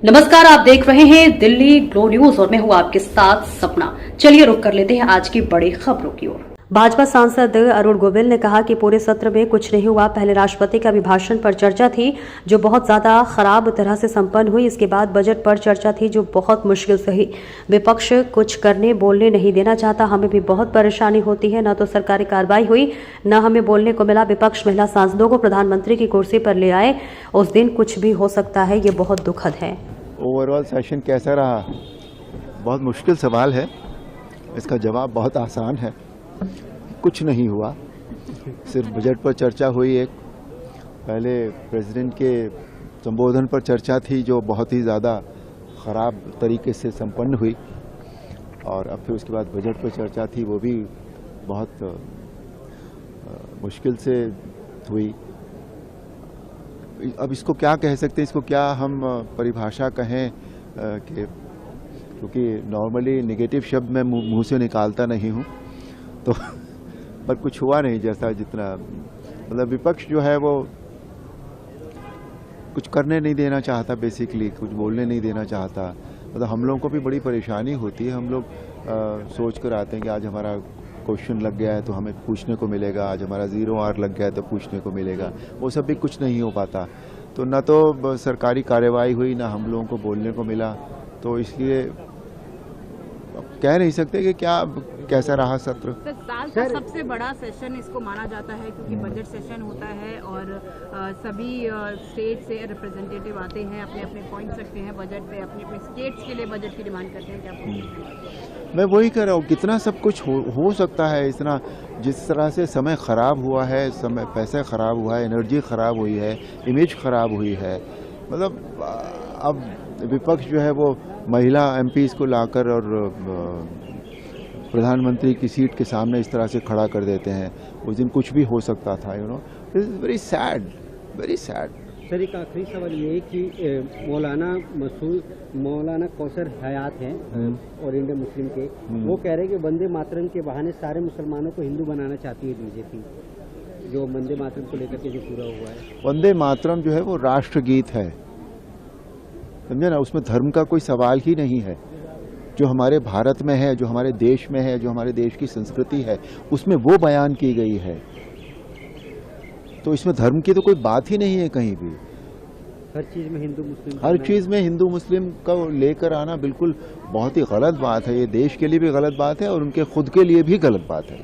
नमस्कार, आप देख रहे हैं दिल्ली ग्लो न्यूज और मैं हूं आपके साथ सपना। चलिए रुक कर लेते हैं आज की बड़ी खबरों की ओर। भाजपा सांसद अरुण गोविल ने कहा कि पूरे सत्र में कुछ नहीं हुआ। पहले राष्ट्रपति के अभिभाषण पर चर्चा थी जो बहुत ज्यादा खराब तरह से संपन्न हुई। इसके बाद बजट पर चर्चा थी जो बहुत मुश्किल से हुई। विपक्ष कुछ करने बोलने नहीं देना चाहता। हमें भी बहुत परेशानी होती है। न तो सरकारी कार्रवाई हुई, न हमें बोलने को मिला। विपक्ष महिला सांसदों को प्रधानमंत्री की कुर्सी पर ले आए। उस दिन कुछ भी हो सकता है। ये बहुत दुखद है। ओवरऑल सेशन कैसा रहा? बहुत मुश्किल सवाल है। इसका जवाब बहुत आसान है। कुछ नहीं हुआ, सिर्फ बजट पर चर्चा हुई। एक पहले प्रेसिडेंट के संबोधन पर चर्चा थी जो बहुत ही ज़्यादा ख़राब तरीके से संपन्न हुई, और अब फिर उसके बाद बजट पर चर्चा थी, वो भी बहुत मुश्किल से हुई। अब इसको क्या कह सकते हैं, इसको क्या हम परिभाषा कहें कि क्योंकि नॉर्मली नेगेटिव शब्द मैं मुंह से निकालता नहीं हूँ, तो पर कुछ हुआ नहीं जैसा जितना मतलब विपक्ष जो है वो कुछ करने नहीं देना चाहता, बेसिकली कुछ बोलने नहीं देना चाहता। मतलब हम लोगों को भी बड़ी परेशानी होती है। हम लोग सोच कर आते हैं कि आज हमारा क्वेश्चन लग गया है तो हमें पूछने को मिलेगा, आज हमारा 0 R लग गया है तो पूछने को मिलेगा। वो सब भी कुछ नहीं हो पाता। तो न तो सरकारी कार्रवाई हुई, ना हम लोगों को बोलने को मिला। तो इसलिए कह नहीं सकते कि क्या कैसा रहा सत्र। साल का सबसे बड़ा सेशन इसको माना जाता है क्योंकि बजट सेशन होता है और सभी स्टेट से रिप्रेजेंटेटिव आते हैं, अपने अपने पॉइंट्स रखते हैं बजट पे, अपने अपने स्टेट्स के लिए बजट की डिमांड करते हैं। क्या मैं वही कह रहा हूँ, कितना सब कुछ हो सकता है। इतना जिस तरह से समय ख़राब हुआ है, समय पैसा ख़राब हुआ है, एनर्जी ख़राब हुई है, इमेज ख़राब हुई है। मतलब अब विपक्ष जो है वो महिला MPs को लाकर और प्रधानमंत्री की सीट के सामने इस तरह से खड़ा कर देते हैं। उस दिन कुछ भी हो सकता था। This is very sad, very sad. Sir, एक आखिरी सवाल ये है कि मौलाना कौसर हयात हैं और इंडियन मुस्लिम के, वो कह रहे हैं कि वंदे मातरम के बहाने सारे मुसलमानों को हिंदू बनाना चाहती है बीजेपी, जो वंदे मातरम को लेकर के जो पूरा हुआ है। वंदे मातरम जो है वो राष्ट्रगीत है, समझे ना। उसमें धर्म का कोई सवाल ही नहीं है। जो हमारे भारत में है, जो हमारे देश में है, जो हमारे देश की संस्कृति है, उसमें वो बयान की गई है। तो इसमें धर्म की तो कोई बात ही नहीं है कहीं भी। हर चीज में हिंदू मुस्लिम, हर चीज में हिंदू मुस्लिम का लेकर आना बिल्कुल बहुत ही गलत बात है। ये देश के लिए भी गलत बात है और उनके खुद के लिए भी गलत बात है।